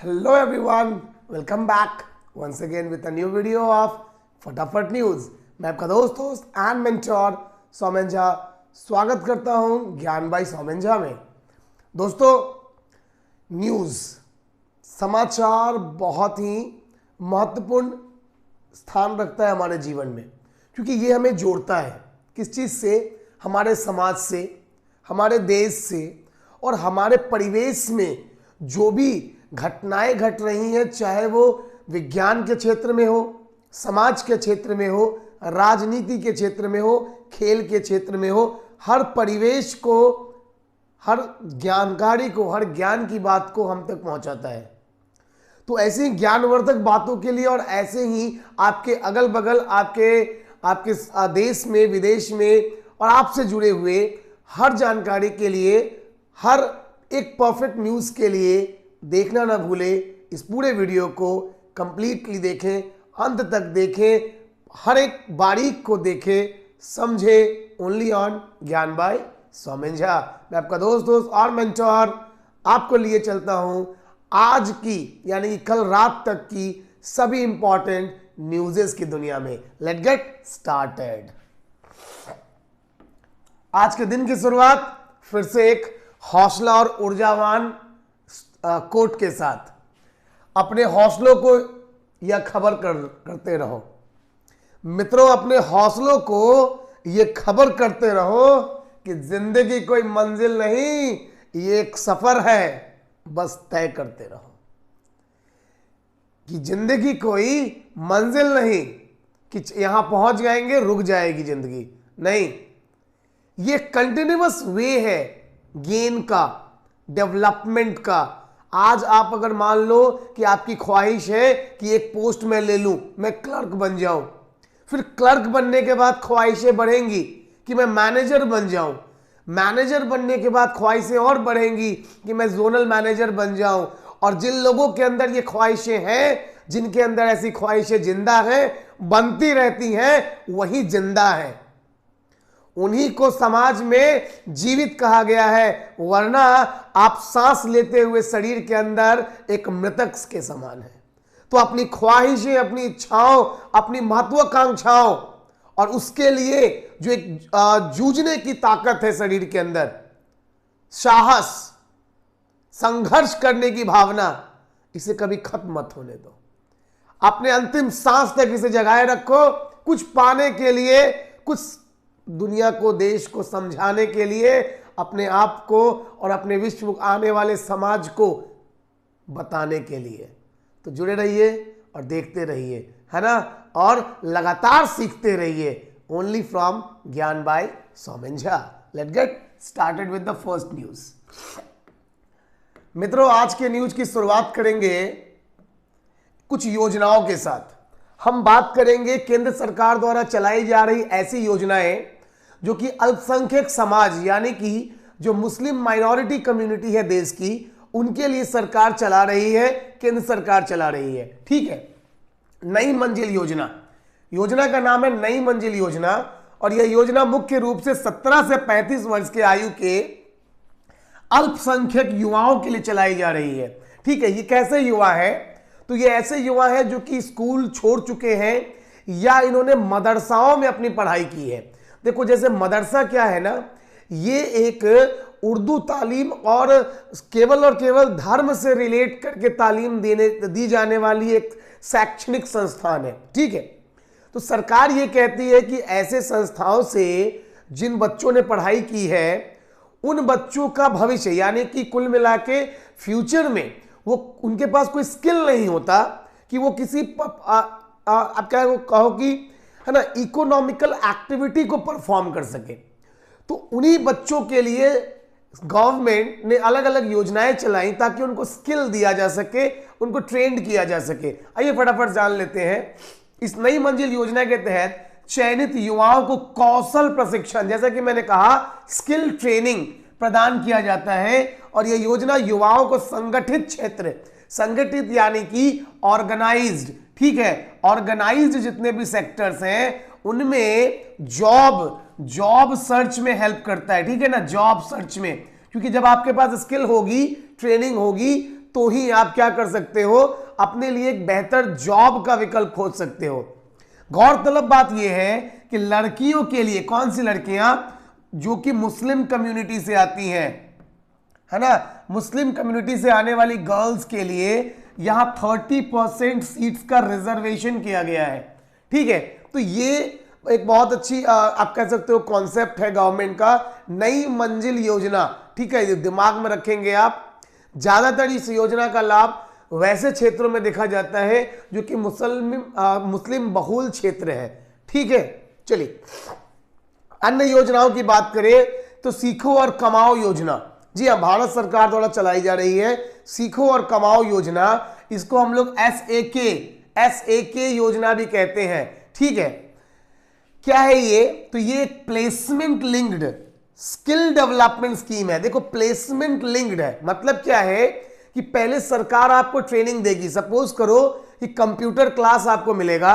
Hello everyone, welcome back once again with a new video of फटाफट news. मैं आपका दोस्त एंड मेंटोर सौमेन झा स्वागत करता हूं ज्ञान बाई सौमेन झा में। दोस्तों, न्यूज समाचार बहुत ही महत्वपूर्ण स्थान रखता है हमारे जीवन में, क्योंकि ये हमें जोड़ता है किस चीज़ से, हमारे समाज से, हमारे देश से और हमारे परिवेश में जो भी घटनाएं घट रही हैं, चाहे वो विज्ञान के क्षेत्र में हो, समाज के क्षेत्र में हो, राजनीति के क्षेत्र में हो, खेल के क्षेत्र में हो, हर परिवेश को, हर जानकारी को, हर ज्ञान की बात को हम तक पहुंचाता है। तो ऐसी ज्ञानवर्धक बातों के लिए और ऐसे ही आपके अगल बगल, आपके देश में, विदेश में और आपसे जुड़े हुए हर जानकारी के लिए, हर एक परफेक्ट न्यूज़ के लिए देखना ना भूले। इस पूरे वीडियो को कंप्लीटली देखें, अंत तक देखें, हर एक बारीक को देखें, समझे। ओनली ऑन ज्ञान बाय सौमेन झा। मैं आपका दोस्त और मेंटोर आपको लिए चलता हूं आज की यानी कि कल रात तक की सभी इंपॉर्टेंट न्यूज़ेस की दुनिया में। Late get started. आज के दिन की शुरुआत फिर से एक हौसला और ऊर्जावान कोट के साथ। अपने हौसलों को यह खबर करते रहो मित्रों, अपने हौसलों को ये खबर करते रहो कि जिंदगी कोई मंजिल नहीं, ये एक सफर है, बस तय करते रहो। कि जिंदगी कोई मंजिल नहीं कि यहां पहुंच जाएंगे रुक जाएगी जिंदगी, नहीं, ये कंटिन्यूअस वे है गेन का, डेवलपमेंट का। आज आप अगर मान लो कि आपकी ख्वाहिश है कि एक पोस्ट मैं ले लूं, मैं क्लर्क बन जाऊं, फिर क्लर्क बनने के बाद ख्वाहिशें बढ़ेंगी कि मैं मैनेजर बन जाऊं, मैनेजर बनने के बाद ख्वाहिशें और बढ़ेंगी कि मैं जोनल मैनेजर बन जाऊं। और जिन लोगों के अंदर ये ख्वाहिशें हैं, जिनके अंदर ऐसी ख्वाहिशें जिंदा हैं, बनती रहती हैं, वही जिंदा है, उन्हीं को समाज में जीवित कहा गया है। वरना आप सांस लेते हुए शरीर के अंदर एक मृतक के समान है। तो अपनी ख्वाहिशें, अपनी इच्छाओं, अपनी महत्वाकांक्षाओं और उसके लिए जो एक जूझने की ताकत है शरीर के अंदर, साहस, संघर्ष करने की भावना, इसे कभी खत्म मत होने दो। अपने अंतिम सांस तक इसे जगाए रखो, कुछ पाने के लिए, कुछ दुनिया को, देश को समझाने के लिए, अपने आप को और अपने विश्व आने वाले समाज को बताने के लिए। तो जुड़े रहिए और देखते रहिए, है ना, और लगातार सीखते रहिए। Only from Gyan by Saumen Jha. Let get started with the first news. मित्रों, आज के न्यूज की शुरुआत करेंगे कुछ योजनाओं के साथ। हम बात करेंगे केंद्र सरकार द्वारा चलाई जा रही ऐसी योजनाएं जो कि अल्पसंख्यक समाज यानी कि जो मुस्लिम माइनॉरिटी कम्युनिटी है देश की, उनके लिए सरकार चला रही है, केंद्र सरकार चला रही है। ठीक है, नई मंजिल योजना, योजना का नाम है नई मंजिल योजना। और यह योजना मुख्य रूप से 17 से 35 वर्ष के आयु के अल्पसंख्यक युवाओं के लिए चलाई जा रही है। ठीक है, ये कैसे युवा है? तो ये ऐसे युवा हैं जो कि स्कूल छोड़ चुके हैं या इन्होंने मदरसाओं में अपनी पढ़ाई की है। देखो, जैसे मदरसा क्या है ना, ये एक उर्दू तालीम और केवल धर्म से रिलेट करके तालीम दी जाने वाली एक शैक्षणिक संस्थान है। ठीक है, तो सरकार ये कहती है कि ऐसे संस्थाओं से जिन बच्चों ने पढ़ाई की है, उन बच्चों का भविष्य यानी कि कुल मिला के फ्यूचर में वो, उनके पास कोई स्किल नहीं होता कि वो किसी आप क्या कहो कि, है ना, इकोनॉमिकल एक्टिविटी को परफॉर्म कर सके। तो उन्हीं बच्चों के लिए गवर्नमेंट ने अलग अलग योजनाएं चलाई ताकि उनको स्किल दिया जा सके, उनको ट्रेंड किया जा सके। आइए फटाफट जान लेते हैं। इस नई मंजिल योजना के तहत चयनित युवाओं को कौशल प्रशिक्षण, जैसा कि मैंने कहा, स्किल ट्रेनिंग प्रदान किया जाता है। और यह योजना युवाओं को संगठित क्षेत्र, संगठित यानी कि ऑर्गेनाइज्ड, ठीक है, ऑर्गेनाइज्ड जितने भी सेक्टर्स हैं उनमें जॉब सर्च में हेल्प करता है। ठीक है ना, जॉब सर्च में, क्योंकि जब आपके पास स्किल होगी, ट्रेनिंग होगी, तो ही आप क्या कर सकते हो, अपने लिए एक बेहतर जॉब का विकल्प खोज सकते हो। गौरतलब बात यह है कि लड़कियों के लिए, कौन सी लड़कियां, जो कि मुस्लिम कम्युनिटी से आती हैं, है ना, मुस्लिम कम्युनिटी से आने वाली गर्ल्स के लिए यहां 30% सीट्स का रिजर्वेशन किया गया है। ठीक है, तो ये एक बहुत अच्छी आप कह सकते हो कॉन्सेप्ट है गवर्नमेंट का, नई मंजिल योजना। ठीक है, दिमाग में रखेंगे आप। ज्यादातर इस योजना का लाभ वैसे क्षेत्रों में देखा जाता है जो कि मुस्लिम बहुल क्षेत्र है। ठीक है, चलिए अन्य योजनाओं की बात करें तो सीखो और कमाओ योजना, जी हाँ, भारत सरकार द्वारा चलाई जा रही है सीखो और कमाओ योजना। इसको हम लोग SAK योजना भी कहते हैं। ठीक है, क्या है ये, तो ये एक placement linked skill development scheme है। देखो प्लेसमेंट लिंक्ड है, मतलब क्या है कि पहले सरकार आपको ट्रेनिंग देगी। सपोज करो कि कंप्यूटर क्लास आपको मिलेगा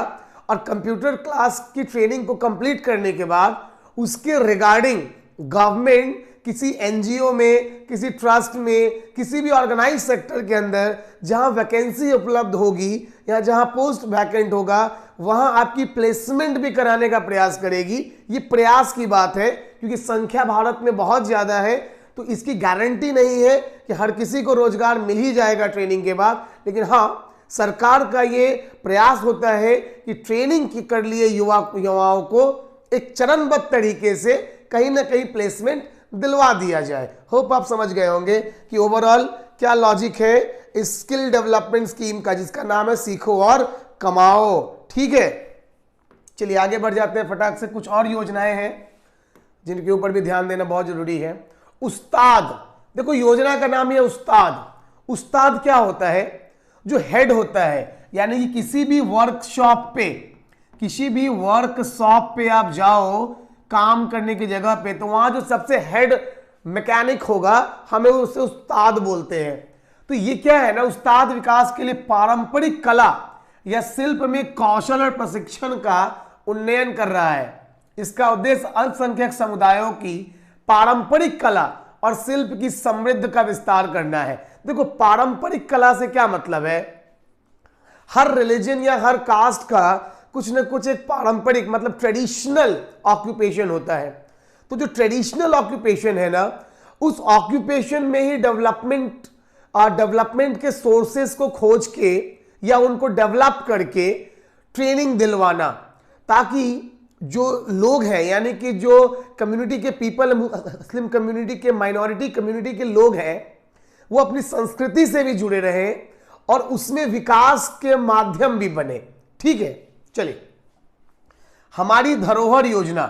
और कंप्यूटर क्लास की ट्रेनिंग को कंप्लीट करने के बाद उसके रिगार्डिंग गवर्नमेंट किसी एनजीओ में, किसी ट्रस्ट में, किसी भी ऑर्गेनाइज सेक्टर के अंदर जहां वैकेंसी उपलब्ध होगी या जहां पोस्ट वैकेंट होगा, वहां आपकी प्लेसमेंट भी कराने का प्रयास करेगी। ये प्रयास की बात है क्योंकि संख्या भारत में बहुत ज्यादा है, तो इसकी गारंटी नहीं है कि हर किसी को रोजगार मिल ही जाएगा ट्रेनिंग के बाद। लेकिन हाँ, सरकार का ये प्रयास होता है कि ट्रेनिंग की कर लिए युवाओं को एक चरणबद्ध तरीके से कहीं ना कहीं प्लेसमेंट दिलवा दिया जाए। होप आप समझ गए होंगे कि ओवरऑल क्या लॉजिक है इस स्किल डेवलपमेंट स्कीम का, जिसका नाम है सीखो और कमाओ। ठीक है, चलिए आगे बढ़ जाते हैं फटाक से। कुछ और योजनाएं हैं जिनके ऊपर भी ध्यान देना बहुत जरूरी है। उस्ताद, देखो योजना का नाम है उस्ताद। उस्ताद क्या होता है, जो हेड होता है, यानी कि किसी भी वर्कशॉप पे आप जाओ काम करने की जगह पे, तो वहां जो सबसे हेड मैकेनिक होगा, हमें उसे उस्ताद बोलते हैं। तो ये क्या है ना, उस्ताद विकास के लिए पारंपरिक कला या शिल्प में कौशल और प्रशिक्षण का उन्नयन कर रहा है। इसका उद्देश्य अल्पसंख्यक समुदायों की पारंपरिक कला और शिल्प की समृद्धि का विस्तार करना है। देखो पारंपरिक कला से क्या मतलब है, हर रिलीजन या हर कास्ट का कुछ न कुछ एक पारंपरिक मतलब ट्रेडिशनल ऑक्यूपेशन होता है। तो जो ट्रेडिशनल ऑक्यूपेशन है ना, उस ऑक्यूपेशन में ही डेवलपमेंट के सोर्सेस को खोज के या उनको डेवलप करके ट्रेनिंग दिलवाना, ताकि जो लोग हैं, यानी कि जो कम्युनिटी के पीपल, मुस्लिम कम्युनिटी के, माइनॉरिटी कम्युनिटी के लोग हैं, वो अपनी संस्कृति से भी जुड़े रहे और उसमें विकास के माध्यम भी बने। ठीक है, चलिए हमारी धरोहर योजना।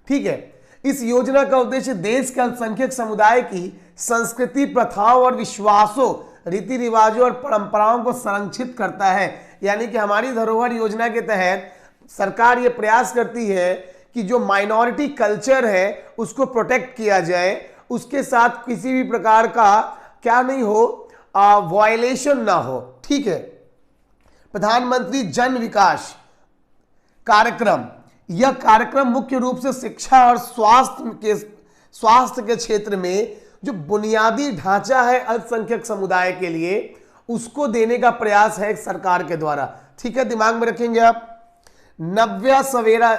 ठीक है, इस योजना का उद्देश्य देश के अल्पसंख्यक समुदाय की संस्कृति, प्रथाओं और विश्वासों, रीति रिवाजों और परंपराओं को संरक्षित करता है। यानी कि हमारी धरोहर योजना के तहत सरकार ये प्रयास करती है कि जो माइनॉरिटी कल्चर है उसको प्रोटेक्ट किया जाए, उसके साथ किसी भी प्रकार का क्या नहीं हो, वायलेशन ना हो। ठीक है, प्रधानमंत्री जन विकास कार्यक्रम, यह कार्यक्रम मुख्य रूप से शिक्षा और स्वास्थ्य के क्षेत्र में जो बुनियादी ढांचा है अल्पसंख्यक समुदाय के लिए, उसको देने का प्रयास है सरकार के द्वारा। ठीक है, दिमाग में रखेंगे आप। नव्या सवेरा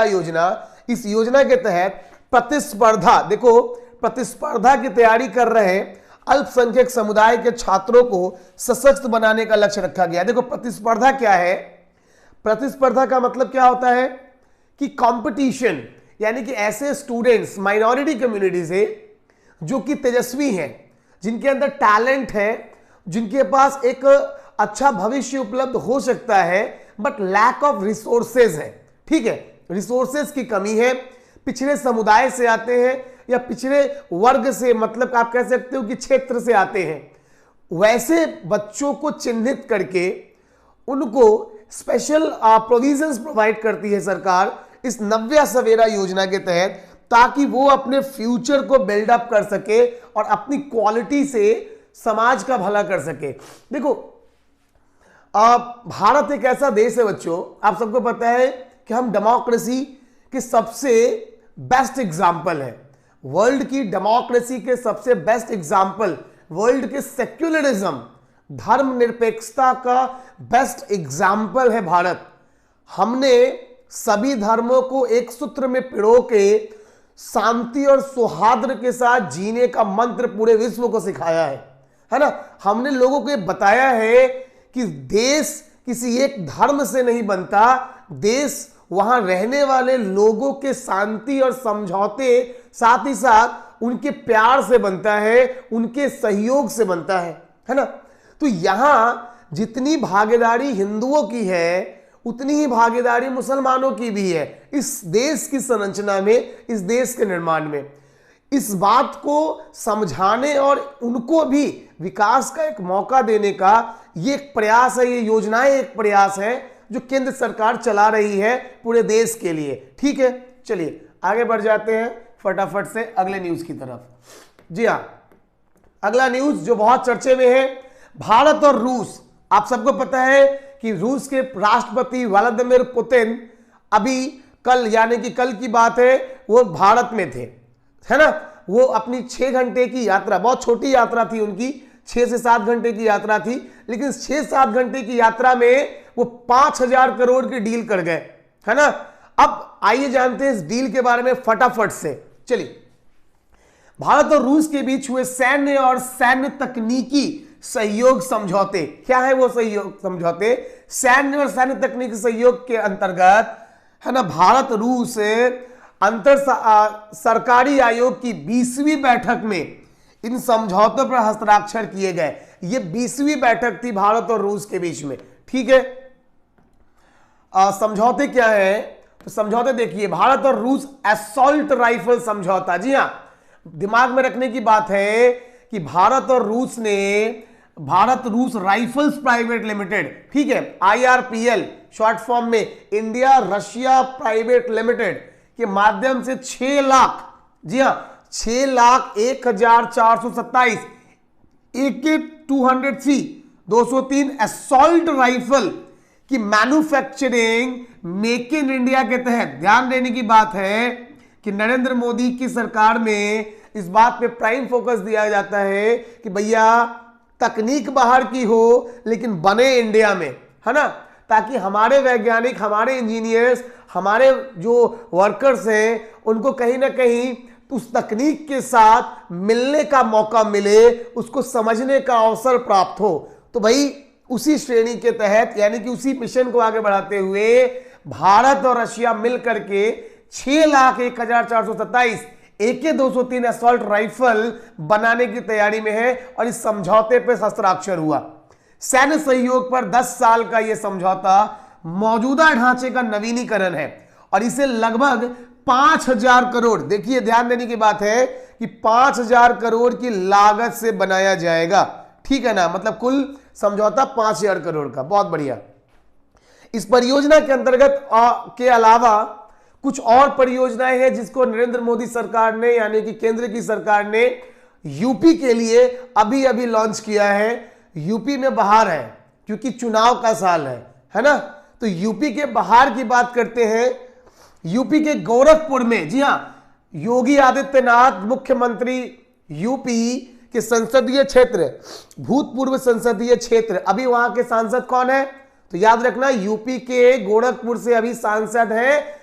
योजना, इस योजना के तहत प्रतिस्पर्धा, देखो प्रतिस्पर्धा की तैयारी कर रहे अल्पसंख्यक समुदाय के छात्रों को सशक्त बनाने का लक्ष्य रखा गया। देखो प्रतिस्पर्धा क्या है, प्रतिस्पर्धा का मतलब क्या होता है कि कंपटीशन, यानी कि ऐसे स्टूडेंट्स माइनॉरिटी कम्युनिटी से जो कि तेजस्वी हैं, जिनके अंदर टैलेंट है, जिनके पास एक अच्छा भविष्य उपलब्ध हो सकता है, बट लैक ऑफ रिसोर्सेज है। ठीक है, रिसोर्सेज की कमी है, पिछड़े समुदाय से आते हैं या पिछड़े वर्ग से, मतलब आप कह सकते हो कि क्षेत्र से आते हैं, वैसे बच्चों को चिन्हित करके उनको स्पेशल प्रोविजंस प्रोवाइड करती है सरकार इस नव्या सवेरा योजना के तहत, ताकि वो अपने फ्यूचर को बिल्डअप कर सके और अपनी क्वालिटी से समाज का भला कर सके। देखो भारत एक ऐसा देश है बच्चों, आप सबको पता है कि हम डेमोक्रेसी के सबसे बेस्ट एग्जाम्पल है, वर्ल्ड की डेमोक्रेसी के सबसे बेस्ट एग्जाम्पल वर्ल्ड के सेक्युलरिज्म, धर्मनिरपेक्षता का बेस्ट एग्जाम्पल है भारत। हमने सभी धर्मों को एक सूत्र में पिरो के शांति और सौहार्द के साथ जीने का मंत्र पूरे विश्व को सिखाया है ना। हमने लोगों को ये बताया है कि देश किसी एक धर्म से नहीं बनता, देश वहां रहने वाले लोगों के शांति और समझौते, साथ ही साथ उनके प्यार से बनता है, उनके सहयोग से बनता है ना। तो यहां जितनी भागीदारी हिंदुओं की है उतनी ही भागीदारी मुसलमानों की भी है इस देश की संरचना में, इस देश के निर्माण में। इस बात को समझाने और उनको भी विकास का एक मौका देने का ये एक प्रयास है, ये योजनाएं एक प्रयास है जो केंद्र सरकार चला रही है पूरे देश के लिए। ठीक है, चलिए आगे बढ़ जाते हैं फटाफट से अगले न्यूज की तरफ। जी हाँ, अगला न्यूज जो बहुत चर्चे में है, भारत और रूस। आप सबको पता है कि रूस के राष्ट्रपति व्लादिमीर पुतिन अभी कल, यानी कि कल की बात है, वो भारत में थे, है ना। वो अपनी 6 घंटे की यात्रा, बहुत छोटी यात्रा थी उनकी, 6 से 7 घंटे की यात्रा थी, लेकिन 6-7 घंटे की यात्रा में वो 5,000 करोड़ की डील कर गए, है ना। अब आइए जानते हैं इस डील के बारे में फटाफट से। चलिए, भारत और रूस के बीच हुए सैन्य और सैन्य तकनीकी सहयोग समझौते। क्या है वो सहयोग समझौते? सैन्य और सैन्य तकनीकी सहयोग के अंतर्गत, है ना, भारत रूस अंतर सरकारी आयोग की 20वीं बैठक में इन समझौतों पर हस्ताक्षर किए गए। ये 20वीं बैठक थी भारत और रूस के बीच में। ठीक है, समझौते क्या है? तो समझौते देखिए, भारत और रूस असॉल्ट राइफल समझौता। जी हां, दिमाग में रखने की बात है कि भारत और रूस ने, भारत रूस राइफल्स प्राइवेट लिमिटेड, ठीक है, IRPL शॉर्ट फॉर्म में, इंडिया रशिया प्राइवेट लिमिटेड के माध्यम से 6 लाख, जी हां, 6,01,427 AK-203 203 असॉल्ट राइफल की मैन्युफैक्चरिंग मेक इन इंडिया के तहत। ध्यान देने की बात है कि नरेंद्र मोदी की सरकार में इस बात पे प्राइम फोकस दिया जाता है कि भैया तकनीक बाहर की हो लेकिन बने इंडिया में, है ना, ताकि हमारे वैज्ञानिक, हमारे इंजीनियर्स, हमारे जो वर्कर्स हैं उनको कहीं ना कहीं उस तकनीक के साथ मिलने का मौका मिले, उसको समझने का अवसर प्राप्त हो। तो भाई उसी श्रेणी के तहत, यानी कि उसी मिशन को आगे बढ़ाते हुए भारत और रशिया मिलकर के 6,01,427 AK-203 असॉल्ट राइफल बनाने की तैयारी में है और इस समझौते पर हस्ताक्षर हुआ। सैन्य सहयोग पर 10 साल का यह समझौता मौजूदा ढांचे का नवीनीकरण है और इसे लगभग 5,000 करोड़, देखिए ध्यान देने की बात है कि 5,000 करोड़ की लागत से बनाया जाएगा। ठीक है ना, मतलब कुल समझौता 5,000 करोड़ का। बहुत बढ़िया। इस परियोजना के अंतर्गत के अलावा कुछ और परियोजनाएं हैं जिसको नरेंद्र मोदी सरकार ने, यानी कि केंद्र की सरकार ने यूपी के लिए अभी अभी लॉन्च किया है। यूपी में बाहर है क्योंकि चुनाव का साल है ना, तो यूपी के बाहर की बात करते हैं। यूपी के गोरखपुर में, जी हां, योगी आदित्यनाथ मुख्यमंत्री, यूपी के संसदीय क्षेत्र, भूतपूर्व संसदीय क्षेत्र, अभी वहां के सांसद कौन है? तो याद रखना, यूपी के गोरखपुर से अभी सांसद हैं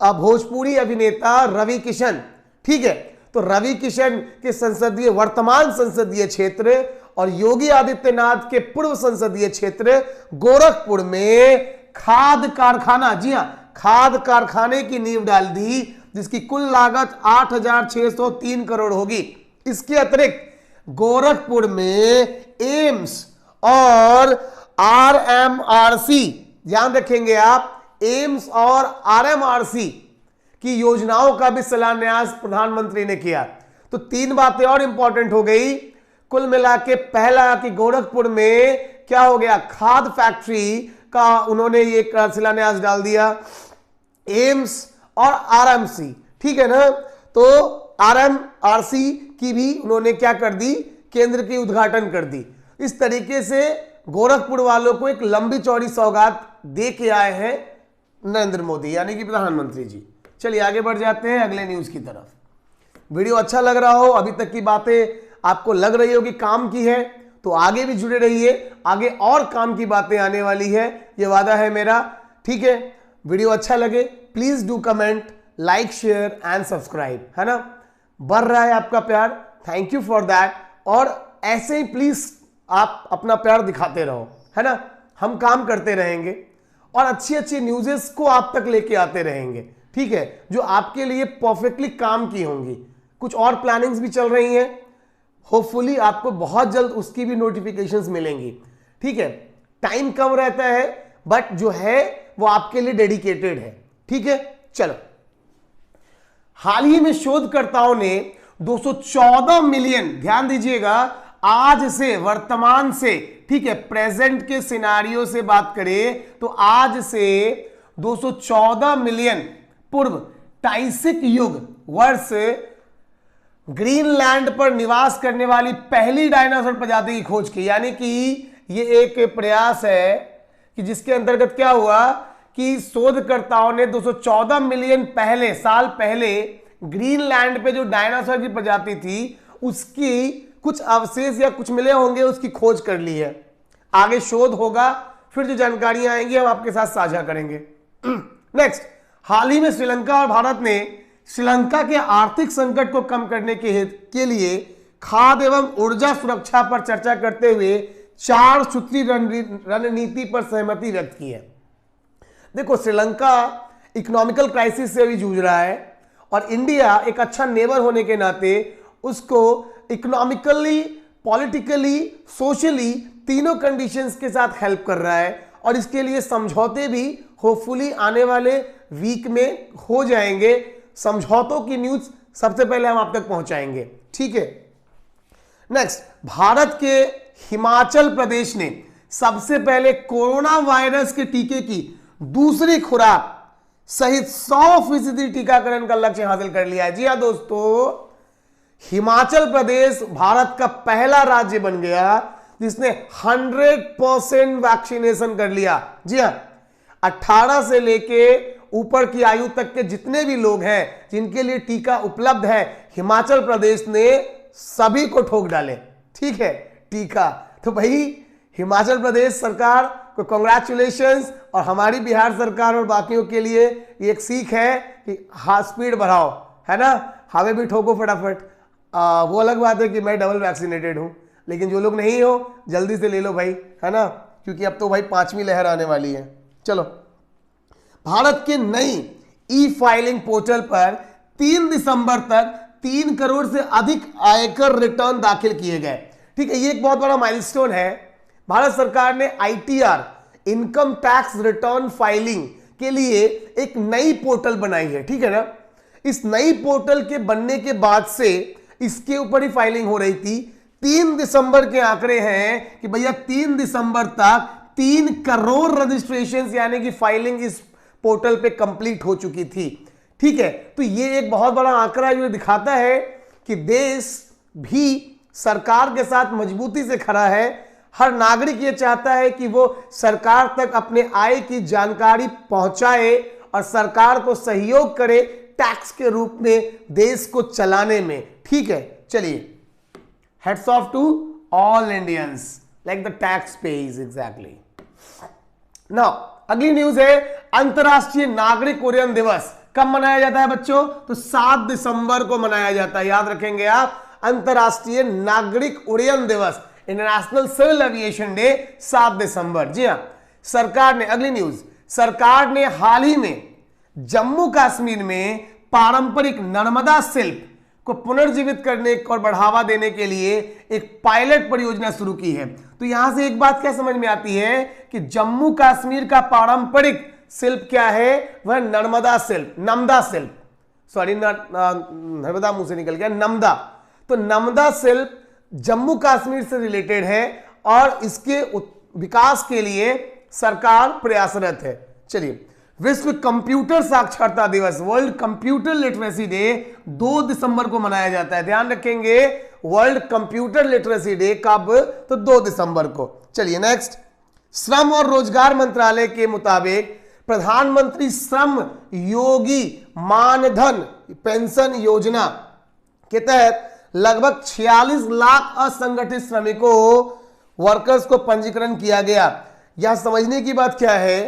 भोजपुरी अभिनेता रवि किशन। ठीक है, तो रवि किशन के संसदीय, वर्तमान संसदीय क्षेत्र और योगी आदित्यनाथ के पूर्व संसदीय क्षेत्र गोरखपुर में खाद कारखाना, जी हां, खाद कारखाने की नींव डाल दी जिसकी कुल लागत 8,603 करोड़ होगी। इसके अतिरिक्त गोरखपुर में एम्स और RMRC, ध्यान रखेंगे आप, एम्स और RMRC की योजनाओं का भी शिलान्यास प्रधानमंत्री ने किया। तो 3 बातें और इंपॉर्टेंट हो गई। कुल मिला के पहला कि गोरखपुर में क्या हो गया, खाद फैक्ट्री का उन्होंने ये शिलान्यास डाल दिया, एम्स और RMC, ठीक है ना, तो RMRC की भी उन्होंने क्या कर दी, केंद्र की उद्घाटन कर दी। इस तरीके से गोरखपुर वालों को एक लंबी चौड़ी सौगात दे के आए हैं नरेंद्र मोदी, यानी कि प्रधानमंत्री जी। चलिए आगे बढ़ जाते हैं अगले न्यूज की तरफ। वीडियो अच्छा लग रहा हो, अभी तक की बातें आपको लग रही होगी काम की है, तो आगे भी जुड़े रहिए, आगे और काम की बातें आने वाली है, ये वादा है मेरा। ठीक है, वीडियो अच्छा लगे please do comment, like, share and subscribe, है ना। बढ़ रहा है आपका प्यार, थैंक यू फॉर दैट। और ऐसे ही प्लीज आप अपना प्यार दिखाते रहो, है ना। हम काम करते रहेंगे और अच्छी अच्छी न्यूज़ेस को आप तक लेके आते रहेंगे, ठीक है, जो आपके लिए परफेक्टली काम की होंगी। कुछ और प्लानिंग्स भी चल रही हैं, होपफुली आपको बहुत जल्द उसकी भी नोटिफिकेशंस मिलेंगी। ठीक है, टाइम कम रहता है बट जो है वो आपके लिए डेडिकेटेड है। ठीक है, चलो। हाल ही में शोधकर्ताओं ने 214 मिलियन, ध्यान दीजिएगा, आज से, वर्तमान से, ठीक है, प्रेजेंट के सिनारियो से बात करें तो आज से 214 मिलियन पूर्व टाइसिक युग वर्ष ग्रीनलैंड पर निवास करने वाली पहली डायनासोर प्रजाति की खोज की। यानी कि ये एक प्रयास है कि जिसके अंतर्गत क्या हुआ कि शोधकर्ताओं ने 214 मिलियन साल पहले ग्रीनलैंड पे जो डायनासोर की प्रजाति थी उसकी कुछ अवशेष या कुछ मिले होंगे, उसकी खोज कर ली है। आगे शोध होगा, फिर जो जानकारियां आएंगी हम आपके साथ साझा करेंगे। नेक्स्ट, हाल ही में श्रीलंका और भारत ने श्रीलंका के आर्थिक संकट को कम करने के लिए खाद्य एवं ऊर्जा सुरक्षा पर चर्चा करते हुए 4 सूत्री रणनीति पर सहमति व्यक्त की है। देखो, श्रीलंका इकोनॉमिकल क्राइसिस से भी जूझ रहा है और इंडिया एक अच्छा नेबर होने के नाते उसको इकोनॉमिकली, पॉलिटिकली, सोशली तीनों कंडीशंस के साथ हेल्प कर रहा है और इसके लिए समझौते भी होपफुली आने वाले वीक में हो जाएंगे। समझौतों की न्यूज सबसे पहले हम आप तक पहुंचाएंगे। ठीक है, नेक्स्ट, भारत के हिमाचल प्रदेश ने सबसे पहले कोरोना वायरस के टीके की दूसरी खुराक सहित 100% टीकाकरण का लक्ष्य हासिल कर लिया है। जी हां दोस्तों, हिमाचल प्रदेश भारत का पहला राज्य बन गया जिसने 100% वैक्सीनेशन कर लिया। जी हां, 18 से लेके ऊपर की आयु तक के जितने भी लोग हैं जिनके लिए टीका उपलब्ध है, हिमाचल प्रदेश ने सभी को ठोक डाले। ठीक है, टीका तो भाई हिमाचल प्रदेश सरकार को कांग्रेचुलेशंस, और हमारी बिहार सरकार और बाकियों के लिए ये एक सीख है कि हाँ, स्पीड बढ़ाओ, है ना, हमें भी ठोको फटाफट। वो अलग बात है कि मैं डबल वैक्सीनेटेड हूं, लेकिन जो लोग नहीं हो जल्दी से ले लो भाई, है ना, क्योंकि अब तो भाई 5वीं लहर आने वाली है। चलो, भारत के नई ई फाइलिंग पोर्टल पर 3 दिसंबर तक 3 करोड़ से अधिक आयकर रिटर्न दाखिल किए गए। ठीक है, ये एक बहुत बड़ा माइलस्टोन है। भारत सरकार ने ITR, income tax return filing के लिए एक नई पोर्टल बनाई है। ठीक है ना, इस नई पोर्टल के बनने के बाद से इसके ऊपर ही फाइलिंग हो रही थी। 3 दिसंबर के आंकड़े हैं कि भैया 3 दिसंबर तक 3 करोड़ रजिस्ट्रेशन यानी कि फाइलिंग इस पोर्टल पे कंप्लीट हो चुकी थी। ठीक है, तो ये एक बहुत बड़ा आंकड़ा जो दिखाता है कि देश भी सरकार के साथ मजबूती से खड़ा है। हर नागरिक ये चाहता है कि वो सरकार तक अपने आय की जानकारी पहुंचाए और सरकार को सहयोग करे टैक्स के रूप में देश को चलाने में। ठीक है, चलिए, heads off to all Indians like the tax page exactly. Now अगली न्यूज है, अंतरराष्ट्रीय नागरिक उड्डयन दिवस कब मनाया जाता है बच्चों? तो 7 दिसंबर को मनाया जाता है। याद रखेंगे आप, अंतरराष्ट्रीय नागरिक उड्डयन दिवस, इंटरनेशनल सिविल एविएशन डे 7 दिसंबर। जी हां, सरकार ने, अगली न्यूज, सरकार ने हाल ही में जम्मू कश्मीर में पारंपरिक नर्मदा शिल्प को पुनर्जीवित करने और बढ़ावा देने के लिए एक पायलट परियोजना शुरू की है। तो यहां से एक बात क्या समझ में आती है कि जम्मू कश्मीर का पारंपरिक शिल्प क्या है? वह नर्मदा शिल्प, नमदा शिल्प, सॉरी नर्मदा मुंह से निकल गया, नमदा। तो नमदा शिल्प जम्मू कश्मीर से रिलेटेड है और इसके विकास के लिए सरकार प्रयासरत है। चलिए, विश्व कंप्यूटर साक्षरता दिवस, वर्ल्ड कंप्यूटर लिटरेसी डे 2 दिसंबर को मनाया जाता है। ध्यान रखेंगे, वर्ल्ड कंप्यूटर लिटरेसी डे कब? तो 2 दिसंबर को। चलिए नेक्स्ट, श्रम और रोजगार मंत्रालय के मुताबिक प्रधानमंत्री श्रम योगी मानधन पेंशन योजना के तहत लगभग 46 लाख असंगठित श्रमिकों वर्कर्स को पंजीकरण किया गया। यह समझने की बात क्या है,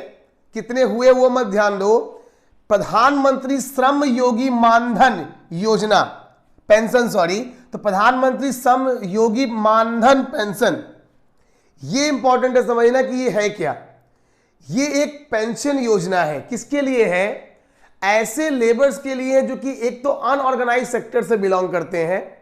कितने हुए वो मत ध्यान दो। प्रधानमंत्री श्रम योगी मानधन योजना पेंशन, तो प्रधानमंत्री श्रम योगी मानधन पेंशन, ये इंपॉर्टेंट है समझना कि ये है क्या। ये एक पेंशन योजना है, किसके लिए है? ऐसे लेबर्स के लिए जो कि एक तो अनऑर्गेनाइज सेक्टर से बिलोंग करते हैं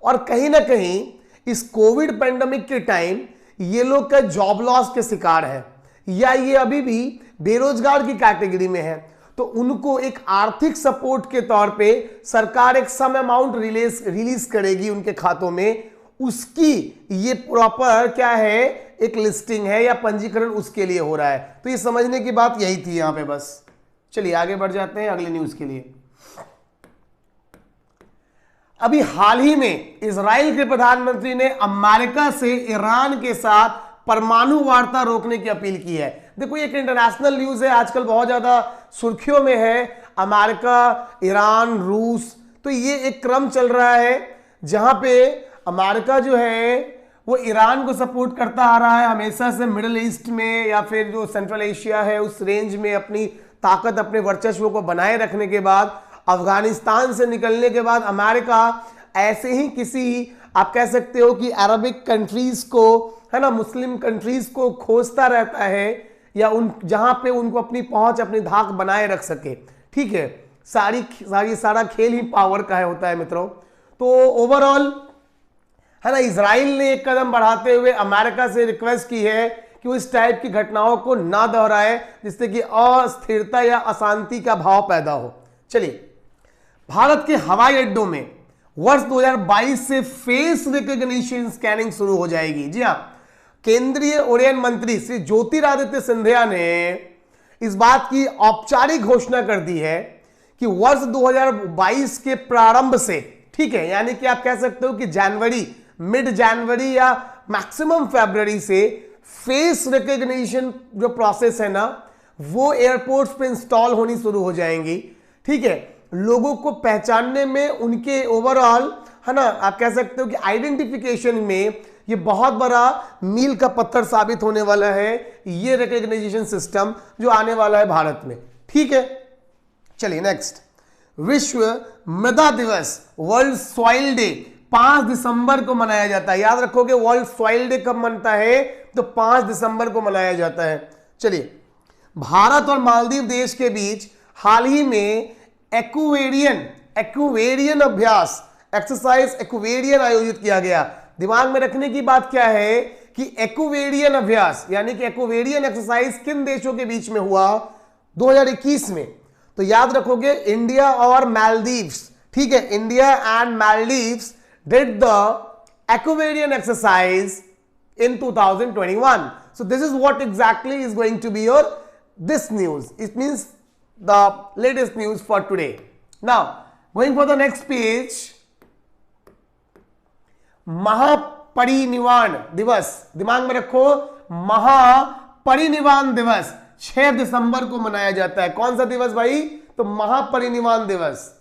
और कहीं ना कहीं इस कोविड पेंडेमिक के टाइम ये लोग का जॉब लॉस के शिकार है या ये अभी भी बेरोजगार की कैटेगरी में है, तो उनको एक आर्थिक सपोर्ट के तौर पे सरकार एक सम अमाउंट रिलीज करेगी उनके खातों में। उसकी ये प्रॉपर क्या है, एक लिस्टिंग है या पंजीकरण उसके लिए हो रहा है। तो ये समझने की बात यही थी यहां पे बस। चलिए आगे बढ़ जाते हैं अगली न्यूज के लिए। अभी हाल ही में इजराइल के प्रधानमंत्री ने अमेरिका से ईरान के साथ परमाणु वार्ता रोकने की अपील की है। देखो ये एक इंटरनेशनल न्यूज है, आजकल बहुत ज्यादा सुर्खियों में है, अमेरिका, ईरान, रूस। तो ये एक क्रम चल रहा है जहां पे अमेरिका जो है वो ईरान को सपोर्ट करता आ रहा है हमेशा से, मिडिल ईस्ट में या फिर जो सेंट्रल एशिया है उस रेंज में अपनी ताकत, अपने वर्चस्व को बनाए रखने के बाद, अफगानिस्तान से निकलने के बाद अमेरिका ऐसे ही किसी, आप कह सकते हो कि अरबिक कंट्रीज को, है ना, मुस्लिम कंट्रीज को खोजता रहता है या उन जहां पे उनको अपनी पहुंच, अपनी धाक बनाए रख सके। ठीक है, सारा खेल ही पावर का है होता है मित्रों। तो ओवरऑल है ना, इजराइल ने एक कदम बढ़ाते हुए अमेरिका से रिक्वेस्ट की है कि वो इस टाइप की घटनाओं को ना दोहराए जिससे कि अस्थिरता या अशांति का भाव पैदा हो। चलिए, भारत के हवाई अड्डों में वर्ष 2022 से फेस रिकॉग्निशन स्कैनिंग शुरू हो जाएगी। जी हां, केंद्रीय उड्डयन मंत्री श्री ज्योतिरादित्य सिंधिया ने इस बात की औपचारिक घोषणा कर दी है कि वर्ष 2022 के प्रारंभ से, ठीक है, यानी कि आप कह सकते हो कि जनवरी, मिड जनवरी या मैक्सिमम फरवरी से फेस रिकॉग्निशन जो प्रोसेस है ना वो एयरपोर्ट्स पे इंस्टॉल होनी शुरू हो जाएंगी। ठीक है, लोगों को पहचानने में, उनके ओवरऑल, है ना, आप कह सकते हो कि आइडेंटिफिकेशन में ये बहुत बड़ा मील का पत्थर साबित होने वाला है ये रिकॉग्निशन सिस्टम जो आने वाला है भारत में। ठीक है, चलिए नेक्स्ट, विश्व मृदा दिवस, वर्ल्ड सॉइल डे 5 दिसंबर को मनाया जाता है। याद रखोगे वर्ल्ड सॉइल डे कब मनता है, तो 5 दिसंबर को मनाया जाता है। चलिए, भारत और मालदीव देश के बीच हाल ही में एक्वेरियन अभ्यास, एक्सरसाइज एक्वेरियन आयोजित किया गया। दिमाग में रखने की बात क्या है कि एक्वेरियन अभ्यास यानी कि एक्वेरियन एक्सरसाइज किन देशों के बीच में हुआ 2021 में, तो याद रखोगे इंडिया और मालदीव्स। ठीक है, India and Maldives did the Aquarian exercise in 2021. So this is what exactly is going to be your this news. It means the latest news for today. Now going for the next page, महापरिनिर्वाण दिवस, दिमाग में रखो, महापरिनिर्वाण दिवस 6 दिसंबर को मनाया जाता है। कौन सा दिवस भाई, तो महापरिनिर्वाण दिवस।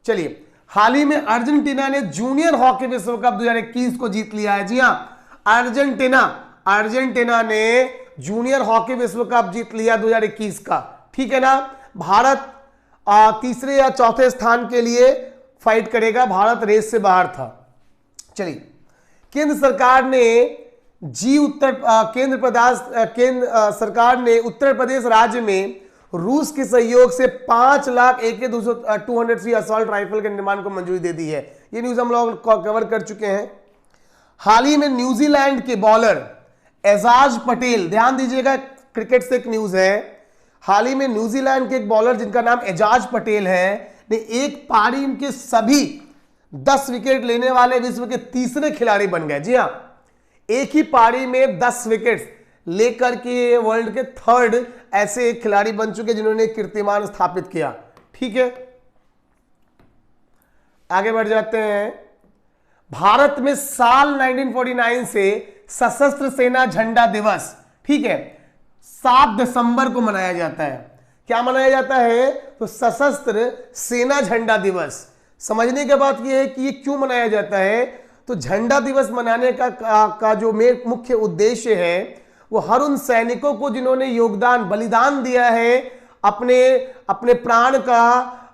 चलिए, हाल ही में अर्जेंटीना ने जूनियर हॉकी विश्व कप 2021 को जीत लिया है। जी हां, अर्जेंटीना ने जूनियर हॉकी विश्व कप जीत लिया 2021 का। ठीक है ना, भारत तीसरे या चौथे स्थान के लिए फाइट करेगा, भारत रेस से बाहर था। चलिए, केंद्र सरकार ने सरकार ने उत्तर प्रदेश राज्य में रूस के सहयोग से 5 लाख AK-203 असॉल्ट राइफल के निर्माण को मंजूरी दे दी है। ये न्यूज हम लोग कवर कर चुके हैं। हाल ही में न्यूजीलैंड के बॉलर एजाज पटेल, ध्यान दीजिएगा, क्रिकेट से एक न्यूज है, हाल ही में न्यूजीलैंड के एक बॉलर जिनका नाम एजाज पटेल है ने एक पारी के सभी 10 विकेट लेने वाले विश्व के तीसरे खिलाड़ी बन गए। जी हां, एक ही पारी में 10 विकेट लेकर के वर्ल्ड के 3rd ऐसे एक खिलाड़ी बन चुके जिन्होंने कीर्तिमान स्थापित किया। ठीक है, आगे बढ़ जाते हैं। भारत में साल 1949 से सशस्त्र सेना झंडा दिवस, ठीक है, 7 दिसंबर को मनाया जाता है। क्या मनाया जाता है, तो सशस्त्र सेना झंडा दिवस समझने के बाद ये है कि ये क्यों मनाया जाता है। तो झंडा दिवस मनाने का जो मुख्य उद्देश्य है वो हर उन सैनिकों को जिन्होंने योगदान बलिदान दिया है, अपने अपने प्राण का,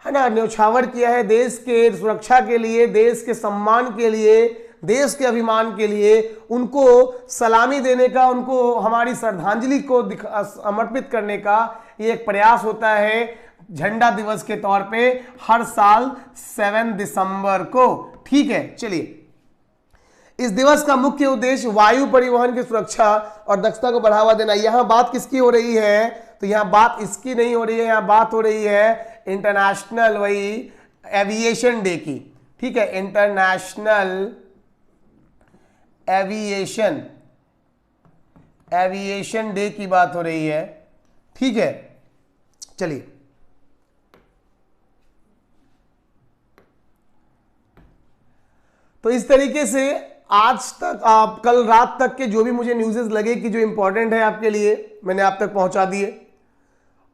है ना, न्यौछावर किया है देश के सुरक्षा के लिए, देश के सम्मान के लिए, देश के अभिमान के लिए, उनको सलामी देने का, उनको हमारी श्रद्धांजलि को समर्पित करने का ये एक प्रयास होता है झंडा दिवस के तौर पे हर साल 7 दिसंबर को। ठीक है, चलिए, इस दिवस का मुख्य उद्देश्य वायु परिवहन की सुरक्षा और दक्षता को बढ़ावा देना। यहां बात किसकी हो रही है? तो यहां बात इसकी नहीं हो रही है, यहां बात हो रही है इंटरनेशनल वही एविएशन डे की। ठीक है, इंटरनेशनल एविएशन डे की बात हो रही है। ठीक है, चलिए, तो इस तरीके से आज तक आप कल रात तक के जो भी मुझे न्यूज़ेस लगे कि जो इंपॉर्टेंट है आपके लिए, मैंने आप तक पहुंचा दिए।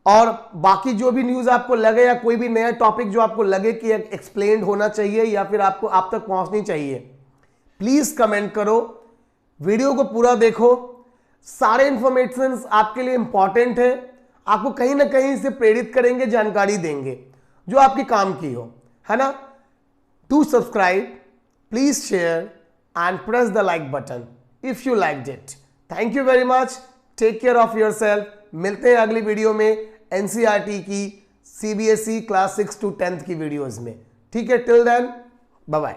और बाकी जो भी न्यूज़ आपको लगे या कोई भी नया टॉपिक जो आपको लगे कि एक्सप्लेन्ड होना चाहिए या फिर आपको आप तक पहुंचनी चाहिए, प्लीज कमेंट करो, वीडियो को पूरा देखो। सारे इंफॉर्मेशन आपके लिए इंपॉर्टेंट है, आपको कहीं ना कहीं से प्रेरित करेंगे, जानकारी देंगे जो आपके काम की हो, है ना। Do subscribe, please share and press the like button if you liked it. Thank you very much. Take care of yourself. मिलते हैं अगली वीडियो में NCERT की CBSE क्लास 6 to 10th की वीडियोस में। ठीक है, till then, bye bye.